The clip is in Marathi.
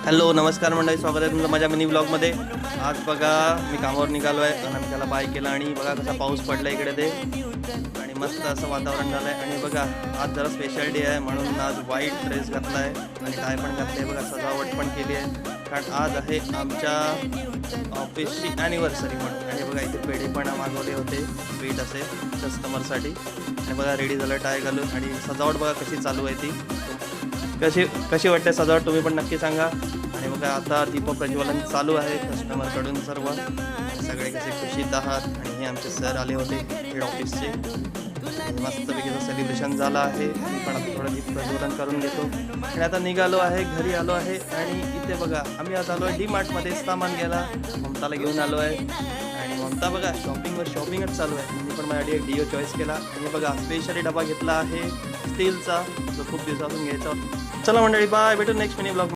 हॅलो नमस्कार मंडळी, स्वागत आहे तुमचं माझ्या मिनी ब्लॉगमध्ये. आज बघा मी कामावर निघालो आहे आणि त्याला बाय केला आणि बघा कसा पाऊस पडला इकडे ते आणि मस्त असं वातावरण झालं आहे. आणि बघा आज जरा स्पेशल डे आहे म्हणून आज व्हाईट ड्रेस घातला आहे आणि टाय पण घातली आहे. बघा सजावट पण केली आहे कारण आज आहे आमच्या ऑफिसची ॲनिव्हर्सरी म्हणून. आणि बघा इथे पेढे पण मागवले होते स्वीट असे कस्टमरसाठी. आणि बघा रेडी झालं टाय घालून आणि सजावट बघा कशी चालू आहे ती. कशी वाटते सजावट तुम्ही पण नक्की सांगा. आणि बघा आता दीप प्रज्वलन चालू आहे कस्टमरकडून सर्व. सगळे कसे खुशीत आहात. आणि हे आमचे सर आले होते हेड ऑफिसचे. मस्तपैकीचं सेलिब्रेशन झालं आहे. मी पण आता थोडं दीप प्रज्वलन करून घेतो आणि आता निघालो आहे, घरी आलो आहे. आणि इथे बघा आम्ही आज आलो आहे DMartमध्ये सामान घ्यायला. ममताला घेऊन आलो आहे आणि ममता बघा शॉपिंगच चालू आहे. मी पण माझ्यासाठी एक डिओ चॉईस केला आणि बघा स्पेशली डबा घेतला आहे स्टीलचा जो खूप दिवसापासून घ्यायचा होता. चला मंडळी, बाय, भेटू नेक्स्ट मिनी ब्लॉग.